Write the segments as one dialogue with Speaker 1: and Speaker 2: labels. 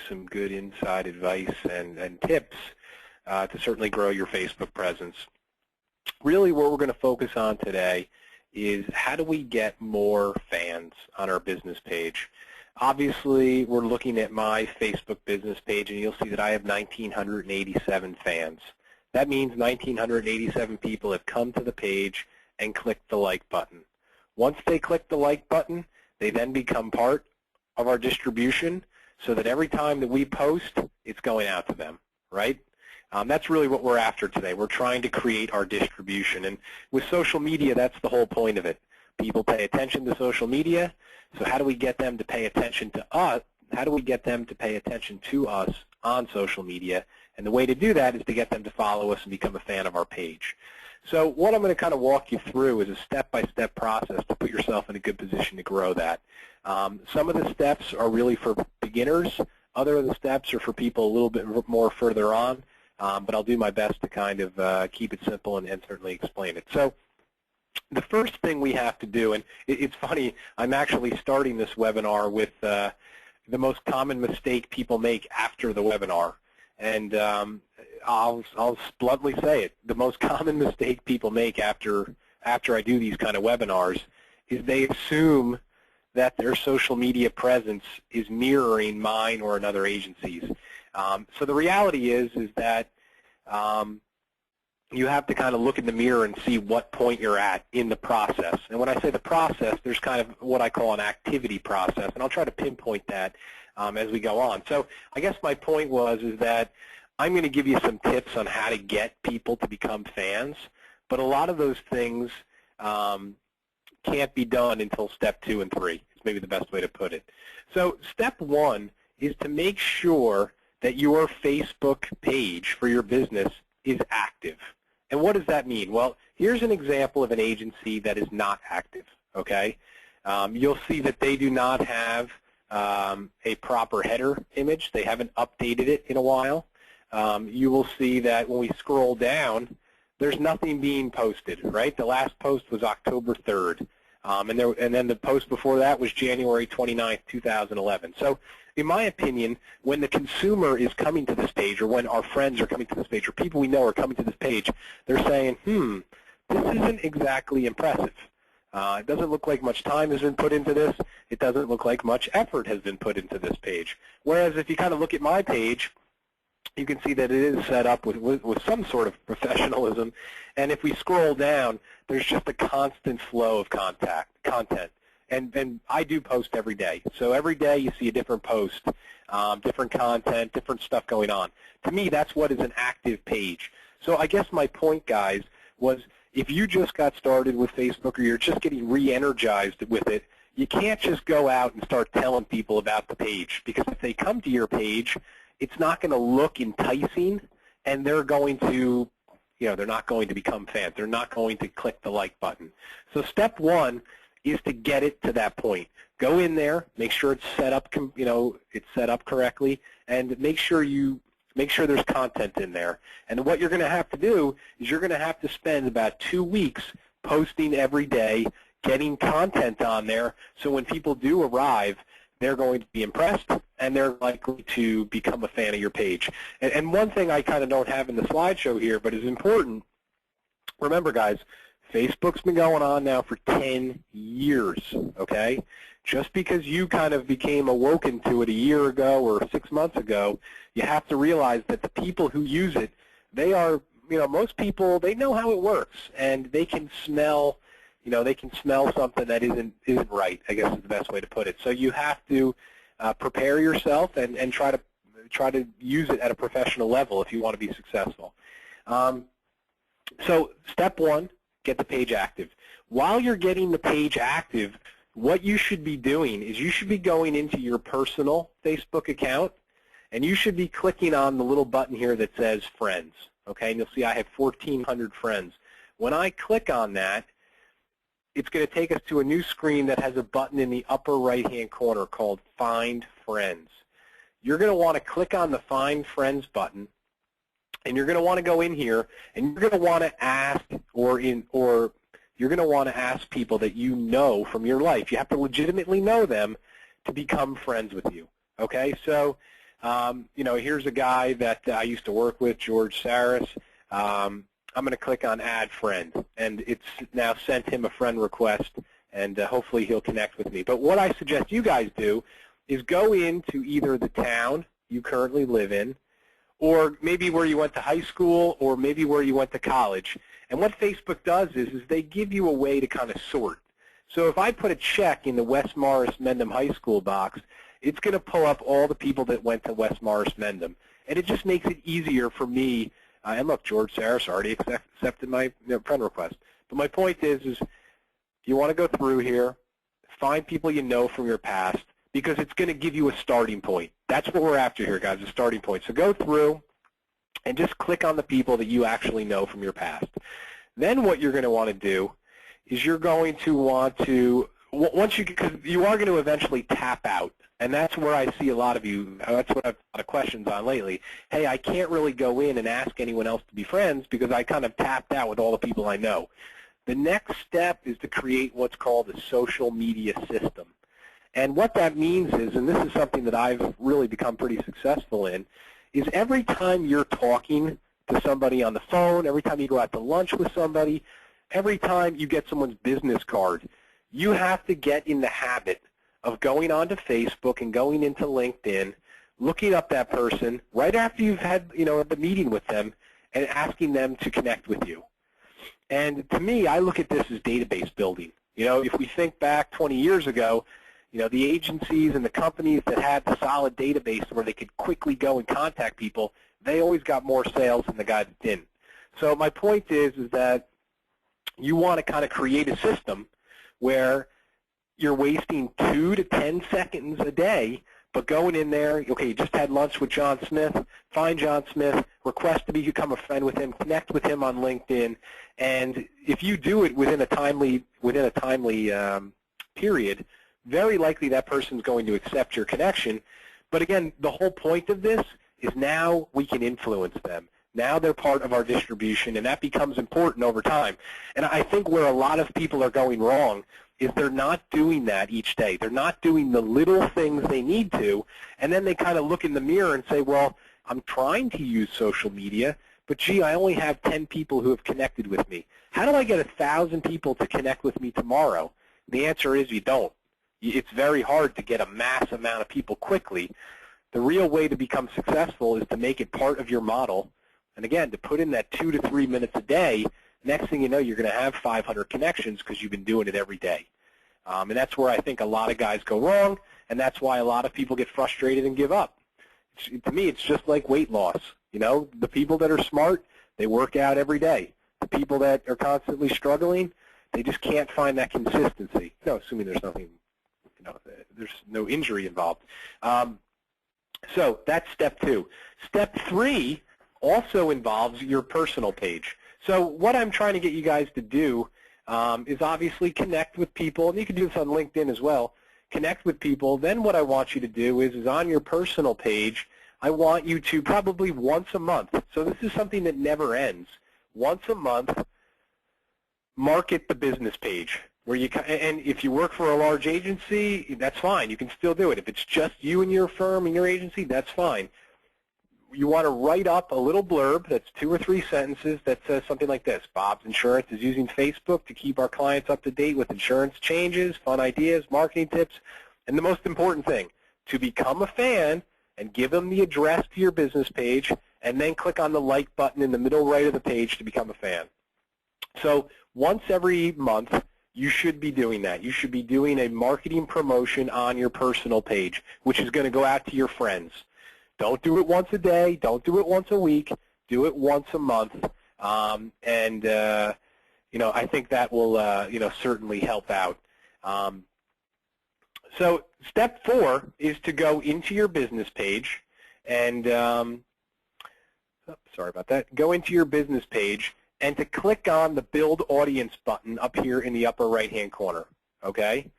Speaker 1: some good inside advice and tips to certainly grow your Facebook presence. Really what we're going to focus on today is how do we get more fans on our business page. Obviously, we're looking at my Facebook business page, and you'll see that I have 1,987 fans. That means 1,987 people have come to the page and clicked the like button. Once they click the like button, they then become part of our distribution so that every time that we post, it's going out to them, right? That's really what we're after today. We're trying to create our distribution. And with social media, that's the whole point of it. People pay attention to social media, so how do we get them to pay attention to us? How do we get them to pay attention to us on social media? And the way to do that is to get them to follow us and become a fan of our page. So what I'm going to kind of walk you through is a step-by-step process to put yourself in a good position to grow that. Some of the steps are really for beginners. Other of the steps are for people a little bit more further on, but I'll do my best to kind of keep it simple and certainly explain it. So the first thing we have to do, and it's funny, I'm actually starting this webinar with the most common mistake people make after the webinar. And I'll bluntly say it. The most common mistake people make after I do these kind of webinars is they assume that their social media presence is mirroring mine or another agency's. So the reality is that you have to kind of look in the mirror and see what point you're at in the process. And when I say the process, there's kind of what I call an activity process, and I'll try to pinpoint that as we go on. So I guess my point is that I'm going to give you some tips on how to get people to become fans, but a lot of those things can't be done until step 2 and 3. Is maybe the best way to put it. So step 1 is to make sure that your Facebook page for your business is active. And what does that mean? Well, here's an example of an agency that is not active, okay? You'll see that they do not have a proper header image. They haven't updated it in a while. You will see that when we scroll down, there's nothing being posted, right? The last post was October 3rd, and then the post before that was January 29th, 2011. So in my opinion, when the consumer is coming to this page, or when our friends are coming to this page, or people we know are coming to this page, they're saying, this isn't exactly impressive. It doesn't look like much time has been put into this. It doesn't look like much effort has been put into this page. Whereas if you kind of look at my page, you can see that it is set up with some sort of professionalism. And if we scroll down, there's just a constant flow of content. And I do post every day. So every day you see a different post, different content, different stuff going on. To me, that's what is an active page. So I guess my point, guys, was if you just got started with Facebook or you're just getting re-energized with it, you can't just go out and start telling people about the page, because if they come to your page, it's not going to look enticing, and they're going to, they're not going to become fans. They're not going to click the like button. So step 1 is to get it to that point. Go in there, make sure it's set up, it's set up correctly, and make sure there's content in there. And what you're going to have to do is you're going to have to spend about 2 weeks posting every day, getting content on there, so when people do arrive, they're going to be impressed, and they're likely to become a fan of your page. And one thing I kind of don't have in the slideshow here, but is important, remember, guys, Facebook's been going on now for 10 years, okay? Just because you kind of became awoken to it a year ago or 6 months ago, you have to realize that the people who use it, they are, most people, they know how it works, and they can smell, they can smell something that isn't right, I guess is the best way to put it. So you have to prepare yourself and try to use it at a professional level if you want to be successful. So step 1, get the page active. While you're getting the page active, what you should be doing is you should be going into your personal Facebook account, and you should be clicking on the little button here that says Friends. Okay, and you'll see I have 1,400 friends. When I click on that, it's going to take us to a new screen that has a button in the upper right-hand corner called Find Friends. You're going to want to click on the Find Friends button, and you're going to want to go in here, and you're going to want to ask, or you're going to want to ask people that you know from your life. You have to legitimately know them to become friends with you. Okay, so Here's a guy that I used to work with, George Saris. I'm going to click on Add Friend, and it's now sent him a friend request, and hopefully he'll connect with me. But what I suggest you guys do is go into either the town you currently live in, or maybe where you went to high school, or maybe where you went to college. And what Facebook does is they give you a way to kind of sort. So if I put a check in the West Morris Mendham High School box, it's going to pull up all the people that went to West Morris Mendham. And it just makes it easier for me. And look, George Saris already accepted my friend request. But my point is you want to go through here, find people you know from your past, because it's going to give you a starting point. That's what we're after here, guys, a starting point. So go through and just click on the people that you actually know from your past. Then what you're going to want to do is you're going to want to, because you are going to eventually tap out. And that's where I see a lot of you, that's what I've had a lot of questions on lately. Hey, I can't really go in and ask anyone else to be friends because I kind of tapped out with all the people I know. The next step is to create what's called a social media system. And what that means is, and this is something that I've really become pretty successful in, is every time you're talking to somebody on the phone, every time you go out to lunch with somebody, every time you get someone's business card, you have to get in the habit of going onto Facebook and going into LinkedIn, looking up that person right after you've had the meeting with them and asking them to connect with you. And to me, I look at this as database building. If we think back 20 years ago, the agencies and the companies that had the solid database where they could quickly go and contact people, they always got more sales than the guy that didn't. So my point is that you want to kind of create a system where you're wasting 2 to 10 seconds a day, but going in there, okay, you just had lunch with John Smith, find John Smith, request to become a friend with him, connect with him on LinkedIn, and if you do it within a timely period, very likely that person's going to accept your connection. But again, the whole point of this is now we can influence them. Now they're part of our distribution, and that becomes important over time. And I think where a lot of people are going wrong is they're not doing that each day. They're not doing the little things they need to, and then they kind of look in the mirror and say, well, I'm trying to use social media, but gee, I only have 10 people who have connected with me. How do I get 1,000 people to connect with me tomorrow? The answer is you don't. It's very hard to get a mass amount of people quickly. The real way to become successful is to make it part of your model, and again, to put in that 2 to 3 minutes a day. Next thing you know, you're going to have 500 connections because you've been doing it every day. And that's where I think a lot of guys go wrong, and that's why a lot of people get frustrated and give up. To me, it's just like weight loss. The people that are smart, they work out every day. The people that are constantly struggling, they just can't find that consistency. Assuming there's nothing, there's no injury involved. So that's step 2. Step 3 also involves your personal page. So what I'm trying to get you guys to do is obviously connect with people, and you can do this on LinkedIn as well. Connect with people. Then what I want you to do is on your personal page, I want you to probably once a month. So this is something that never ends. Once a month, market the business page. And if you work for a large agency, that's fine. You can still do it. If it's just you and your firm and your agency, that's fine. You want to write up a little blurb that's 2 or 3 sentences that says something like this. Bob's Insurance is using Facebook to keep our clients up to date with insurance changes, fun ideas, marketing tips, and the most important thing, to become a fan and give them the address to your business page, and then click on the like button in the middle right of the page to become a fan. So once every month, you should be doing that. You should be doing a marketing promotion on your personal page, which is going to go out to your friends. Don't do it once a day. Don't do it once a week. Do it once a month. I think that will, certainly help out. So step 4 is to go into your business page and, sorry about that, go into your business page and to click on the Build Audience button up here in the upper right-hand corner, okay?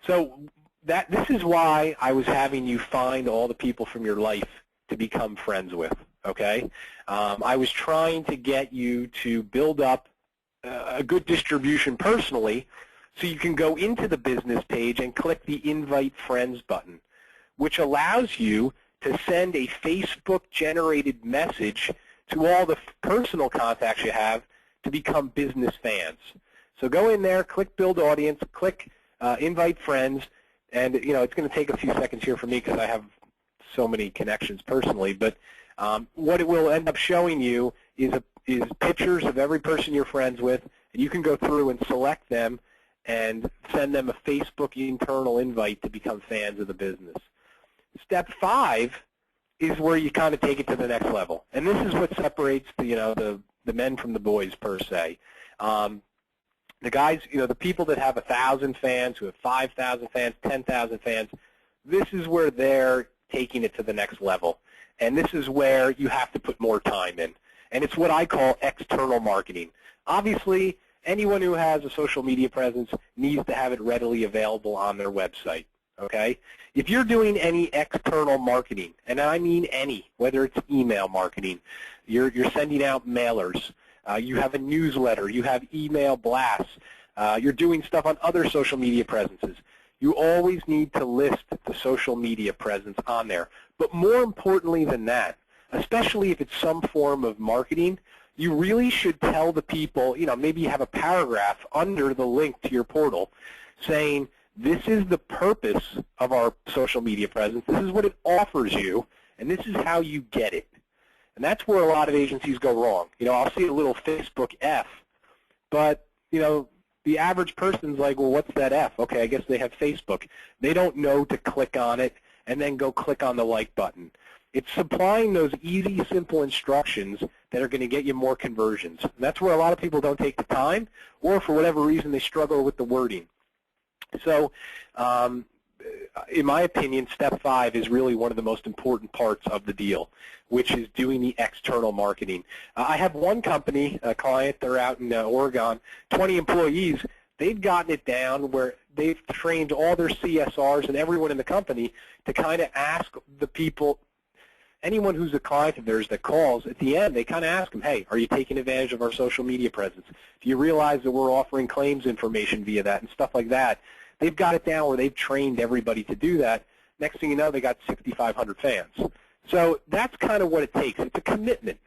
Speaker 1: So this is why I was having you find all the people from your life to become friends with, okay? I was trying to get you to build up a good distribution personally so you can go into the business page and click the Invite Friends button, which allows you to send a Facebook-generated message to all the personal contacts you have to become business fans. So go in there, click Build Audience, click Invite Friends, and it's going to take a few seconds here for me because I have so many connections personally. But what it will end up showing you is pictures of every person you're friends with, and you can go through and select them and send them a Facebook internal invite to become fans of the business. Step 5 is where you kind of take it to the next level, and this is what separates the men from the boys per se. The guys, the people that have 1,000 fans, who have 5,000 fans, 10,000 fans, this is where they're taking it to the next level, and this is where you have to put more time in, and it's what I call external marketing. Obviously, anyone who has a social media presence needs to have it readily available on their website. Okay? If you're doing any external marketing, and I mean any, whether it's email marketing, you're sending out mailers, you have a newsletter, you have email blasts, you're doing stuff on other social media presences, you always need to list the social media presence on there. But more importantly than that, especially if it's some form of marketing, you really should tell the people, maybe you have a paragraph under the link to your portal saying, this is the purpose of our social media presence, this is what it offers you, and this is how you get it. And that's where a lot of agencies go wrong. I'll see a little Facebook F, but, the average person's like, well, what's that F? Okay, I guess they have Facebook. They don't know to click on it and then go click on the like button. It's supplying those easy, simple instructions that are going to get you more conversions. And that's where a lot of people don't take the time, or for whatever reason they struggle with the wording. So in my opinion, step 5 is really one of the most important parts of the deal, which is doing the external marketing. I have one company, a client, they're out in Oregon, 20 employees. They've gotten it down where they've trained all their CSRs and everyone in the company to kind of ask the people, anyone who's a client of theirs that calls, at the end, they kind of ask them, hey, are you taking advantage of our social media presence? Do you realize that we're offering claims information via that and stuff like that? They've got it down where they've trained everybody to do that. Next thing you know, they got 6,500 fans. So that's kind of what it takes. It's a commitment.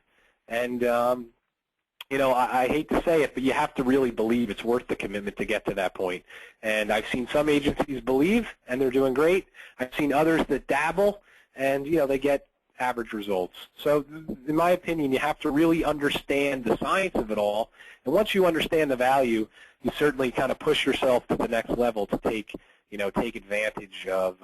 Speaker 1: And, I hate to say it, but you have to really believe it's worth the commitment to get to that point. And I've seen some agencies believe, and they're doing great. I've seen others that dabble, and, they get average results. So in my opinion, you have to really understand the science of it all. And once you understand the value, you certainly kind of push yourself to the next level to take advantage of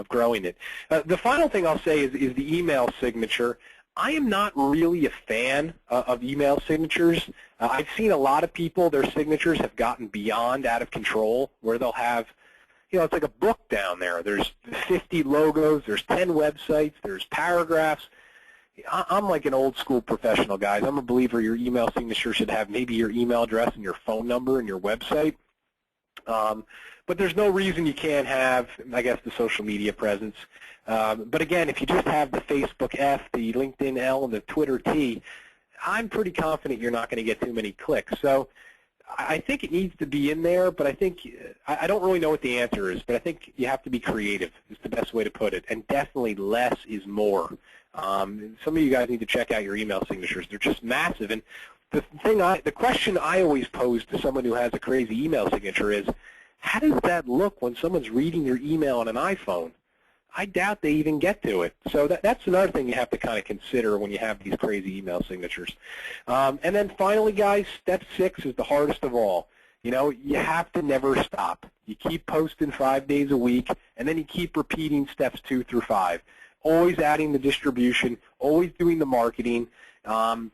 Speaker 1: growing it. The final thing I'll say is the email signature. I am not really a fan of email signatures. I've seen a lot of people, their signatures have gotten beyond out of control, where they'll have, it's like a book down there. There's 50 logos, there's 10 websites, there's paragraphs. I'm like an old school professional, guys. I'm a believer your email signature should have maybe your email address and your phone number and your website. But there's no reason you can't have, I guess, the social media presence. But again, if you just have the Facebook F, the LinkedIn L, and the Twitter T, I'm pretty confident you're not going to get too many clicks. So I think it needs to be in there, but I don't really know what the answer is, but I think you have to be creative is the best way to put it, and definitely less is more. Some of you guys need to check out your email signatures. They're just massive. And the question I always pose to someone who has a crazy email signature is, how does that look when someone's reading your email on an iPhone? I doubt they even get to it. So that's another thing you have to kind of consider when you have these crazy email signatures. And then finally, guys, step 6 is the hardest of all. You have to never stop. You keep posting 5 days a week, and then you keep repeating steps 2 through 5. Always adding the distribution, always doing the marketing. And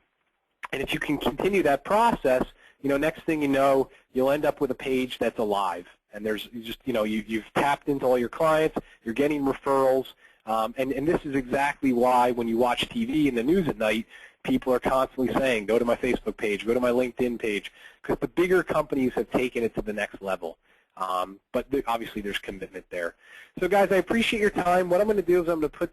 Speaker 1: if you can continue that process, next thing you know, you'll end up with a page that's alive. And there's just, you've tapped into all your clients, you're getting referrals, and this is exactly why when you watch TV and the news at night, people are constantly saying, go to my Facebook page, go to my LinkedIn page, because the bigger companies have taken it to the next level. But obviously there's commitment there. So guys, I appreciate your time. What I'm going to do is I'm going to put this